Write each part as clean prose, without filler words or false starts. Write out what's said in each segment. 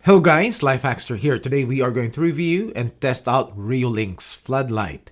Hello guys, LifeHackster here. Today we are going to review and test out Reolink's Floodlight.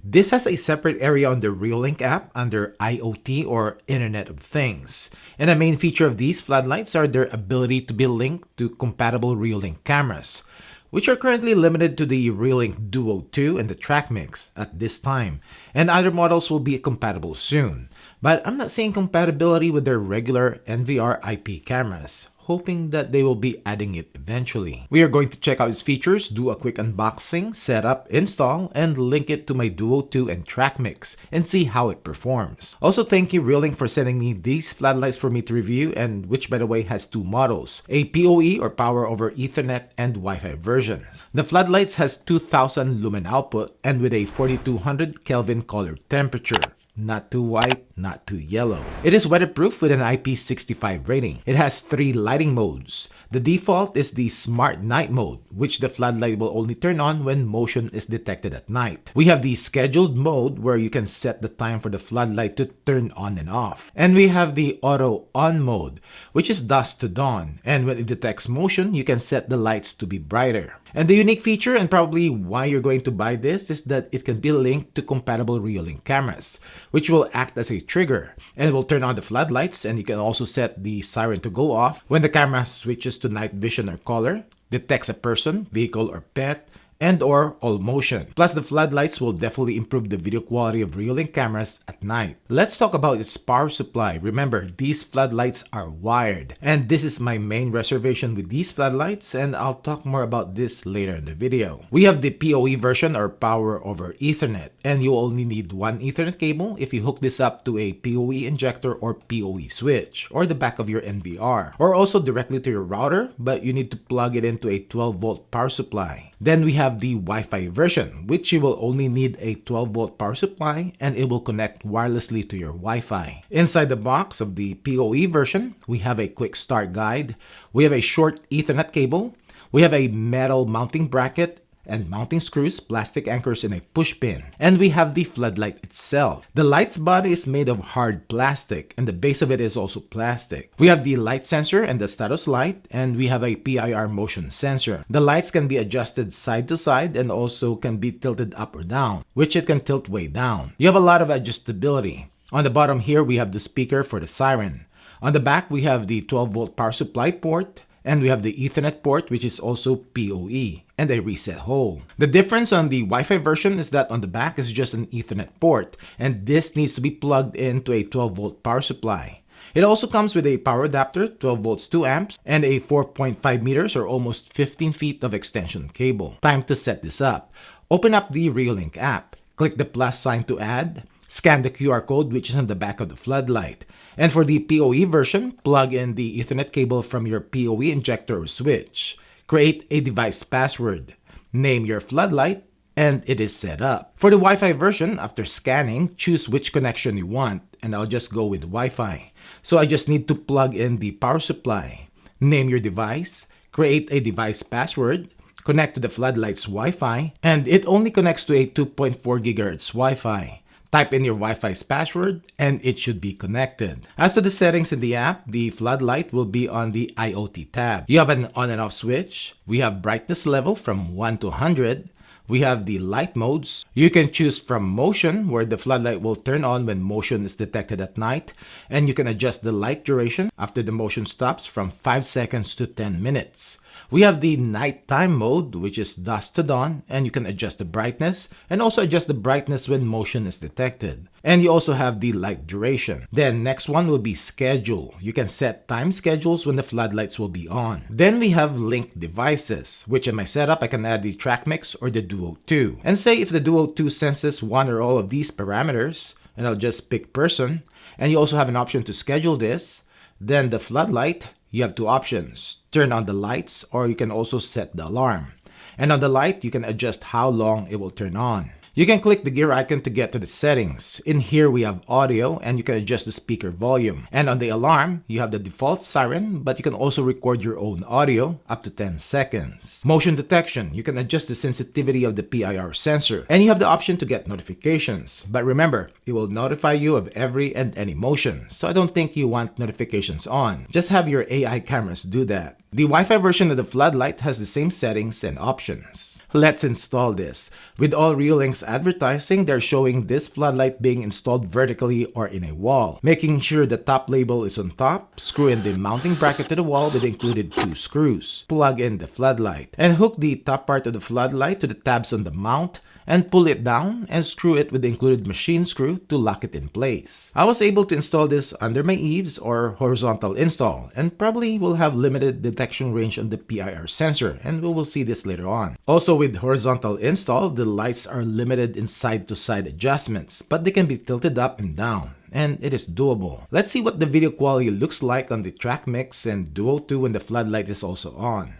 This has a separate area on the Reolink app under IoT or Internet of Things. And the main feature of these floodlights are their ability to be linked to compatible Reolink cameras, which are currently limited to the Reolink Duo 2 and the Trackmix at this time. And other models will be compatible soon. But I'm not saying compatibility with their regular NVR IP cameras, hoping that they will be adding it eventually. We are going to check out its features, do a quick unboxing, setup, install, and link it to my Duo 2 and Trackmix and see how it performs. Also, thank you Reolink for sending me these floodlights for me to review, and which by the way has two models, a PoE or Power over Ethernet and Wi-Fi versions. The floodlights has 2000 lumen output and with a 4200 Kelvin color temperature. Not too white, not too yellow. It is weatherproof with an IP65 rating. It has 3 lighting modes. The default is the Smart Night mode, which the floodlight will only turn on when motion is detected at night. We have the Scheduled mode where you can set the time for the floodlight to turn on and off. And we have the Auto On mode, which is dusk to dawn. And when it detects motion, you can set the lights to be brighter. And the unique feature, and probably why you're going to buy this, is that it can be linked to compatible Reolink cameras, which will act as a trigger and will turn on the floodlights, and you can also set the siren to go off when the camera switches to night vision or color, detects a person, vehicle, or pet, and or all motion. Plus, the floodlights will definitely improve the video quality of Reolink cameras at night. Let's talk about its power supply. Remember, these floodlights are wired, and this is my main reservation with these floodlights, and I'll talk more about this later in the video. We have the PoE version or Power over Ethernet, and you only need one Ethernet cable if you hook this up to a PoE injector or PoE switch, or the back of your NVR, or also directly to your router, but you need to plug it into a 12-volt power supply. Then we have the Wi-Fi version, which you will only need a 12-volt power supply and it will connect wirelessly to your Wi-Fi. Inside the box of the PoE version, we have a quick start guide, we have a short Ethernet cable, we have a metal mounting bracket, and mounting screws, plastic anchors, and a push pin. And we have the floodlight itself. The light's body is made of hard plastic, and the base of it is also plastic. We have the light sensor and the status light, and we have a PIR motion sensor. The lights can be adjusted side to side and also can be tilted up or down, which it can tilt way down. You have a lot of adjustability. On the bottom here, we have the speaker for the siren. On the back, we have the 12-volt power supply port, and we have the Ethernet port, which is also PoE, and a reset hole. The difference on the Wi-Fi version is that on the back is just an Ethernet port, and this needs to be plugged into a 12-volt power supply. It also comes with a power adapter, 12 volts 2 amps, and a 4.5 meters or almost 15 feet of extension cable. Time to set this up. Open up the Reolink app, click the plus sign to add, scan the QR code which is on the back of the floodlight. And for the PoE version, plug in the Ethernet cable from your PoE injector or switch. Create a device password. Name your floodlight, and it is set up. For the Wi-Fi version, after scanning, choose which connection you want, and I'll just go with Wi-Fi. So I just need to plug in the power supply. Name your device, create a device password, connect to the floodlight's Wi-Fi, and it only connects to a 2.4 GHz Wi-Fi. Type in your Wi-Fi's password and it should be connected. As to the settings in the app, the floodlight will be on the IoT tab. You have an on and off switch. We have brightness level from 1 to 100. We have the light modes. You can choose from motion, where the floodlight will turn on when motion is detected at night, and you can adjust the light duration after the motion stops from 5 seconds to 10 minutes. We have the nighttime mode, which is dusk to dawn, and you can adjust the brightness and also adjust the brightness when motion is detected. And you also have the light duration. Then next one will be schedule. You can set time schedules when the floodlights will be on. Then we have linked devices, which in my setup I can add the Trackmix or the Duo 2. And say if the Duo 2 senses one or all of these parameters, and I'll just pick person, and you also have an option to schedule this, then the floodlight, you have two options. Turn on the lights, or you can also set the alarm. And on the light, you can adjust how long it will turn on. You can click the gear icon to get to the settings. In here, we have audio, and you can adjust the speaker volume. And on the alarm, you have the default siren, but you can also record your own audio up to 10 seconds. Motion detection, you can adjust the sensitivity of the PIR sensor. And you have the option to get notifications. But remember, it will notify you of every and any motion. So I don't think you want notifications on. Just have your AI cameras do that. The Wi-Fi version of the Floodlight has the same settings and options. Let's install this. With all Reolink's advertising, they're showing this floodlight being installed vertically or in a wall. Making sure the top label is on top, screw in the mounting bracket to the wall with included 2 screws. Plug in the floodlight and hook the top part of the floodlight to the tabs on the mount and pull it down and screw it with the included machine screw to lock it in place. I was able to install this under my eaves or horizontal install, and probably will have limited detection range on the PIR sensor, and we will see this later on. Also, with horizontal install, the lights are limited in side-to-side adjustments, but they can be tilted up and down, and it is doable. Let's see what the video quality looks like on the Trackmix and Duo 2 when the floodlight is also on.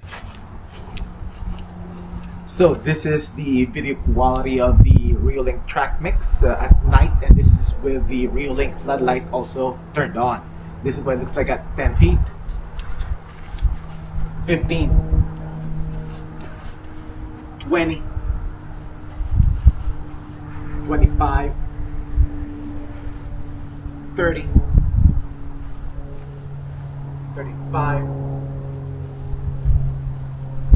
So this is the video quality of the Reolink Trackmix at night, and this is with the Reolink Floodlight also turned on. This is what it looks like at 10 feet, 15, 20, 25, 30, 35,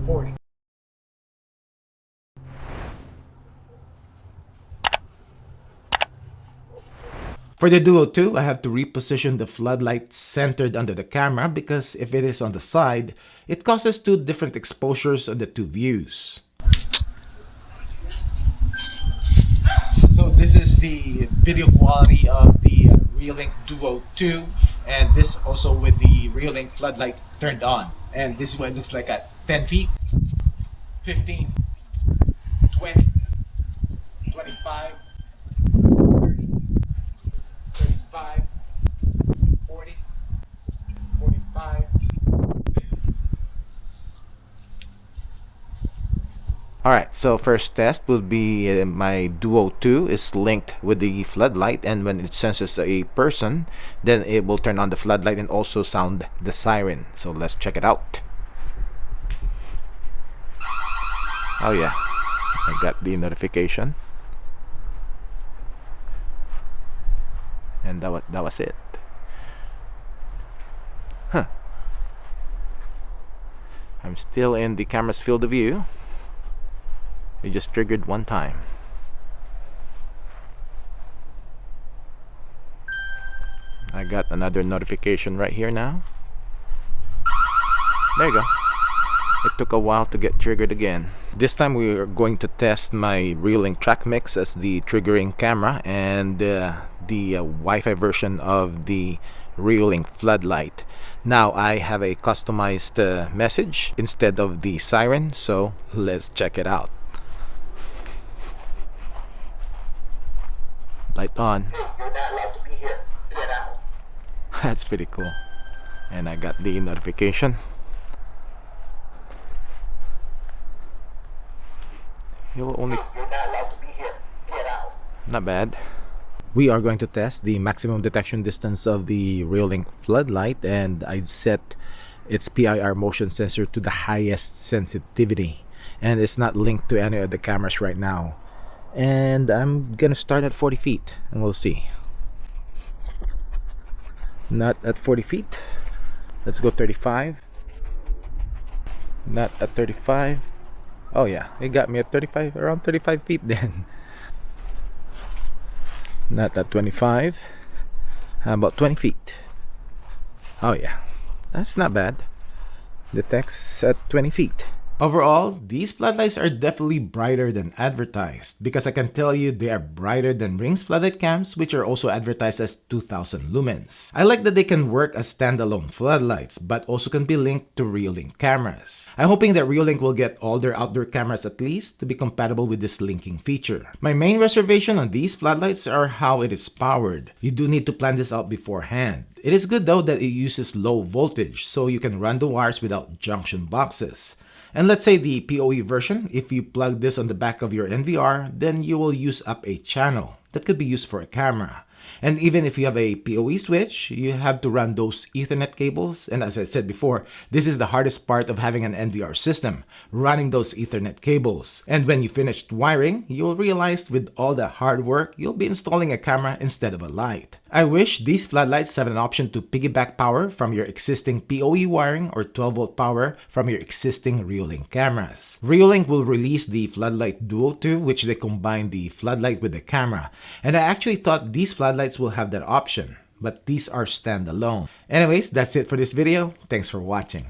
40. For the Duo 2, I have to reposition the floodlight centered under the camera because if it is on the side, it causes 2 different exposures on the 2 views. So this is the video quality of the Reolink Duo 2, and this also with the Reolink Floodlight turned on. And this is what it looks like at 10 feet, 15, 20, 25, 35, 40, 45, 50. Alright, so first test will be my Duo 2 is linked with the floodlight, and when it senses a person, then it will turn on the floodlight and also sound the siren. So let's check it out. Oh yeah, I got the notification. And that was it. Huh. I'm still in the camera's field of view. It just triggered one time. I got another notification right here now. There you go. It took a while to get triggered again. This time we are going to test my Reolink Trackmix as the triggering camera and the Wi-Fi version of the Reolink Floodlight. Now I have a customized message instead of the siren, so let's check it out. Light on. Hey, you're not allowed to be here. Get out. That's pretty cool. And I got the notification. You'll only... You're not allowed to be here. Get out. Not bad. We are going to test the maximum detection distance of the Reolink Floodlight, and I've set its PIR motion sensor to the highest sensitivity, and it's not linked to any of the cameras right now. And I'm gonna start at 40 feet and we'll see. Not at 40 feet. Let's go 35. Not at 35. Oh yeah, it got me at 35, around 35 feet then. Not at 25. How about 20 feet? Oh yeah, that's not bad. Detects at 20 feet. Overall, these floodlights are definitely brighter than advertised, because I can tell you they are brighter than Ring's floodlight cams, which are also advertised as 2000 lumens. I like that they can work as standalone floodlights, but also can be linked to Reolink cameras. I'm hoping that Reolink will get all their outdoor cameras at least to be compatible with this linking feature. My main reservation on these floodlights are how it is powered. You do need to plan this out beforehand. It is good though that it uses low voltage, so you can run the wires without junction boxes. And let's say the PoE version, if you plug this on the back of your NVR, then you will use up a channel that could be used for a camera. And even if you have a PoE switch, you have to run those Ethernet cables. And as I said before, this is the hardest part of having an NVR system, running those Ethernet cables. And when you finished wiring, you'll realize with all the hard work, you'll be installing a camera instead of a light. I wish these floodlights have an option to piggyback power from your existing PoE wiring or 12-volt power from your existing Reolink cameras. Reolink will release the Floodlight Duo 2, which they combine the floodlight with the camera, and I actually thought these floodlights will have that option, but these are standalone. Anyways, that's it for this video. Thanks for watching.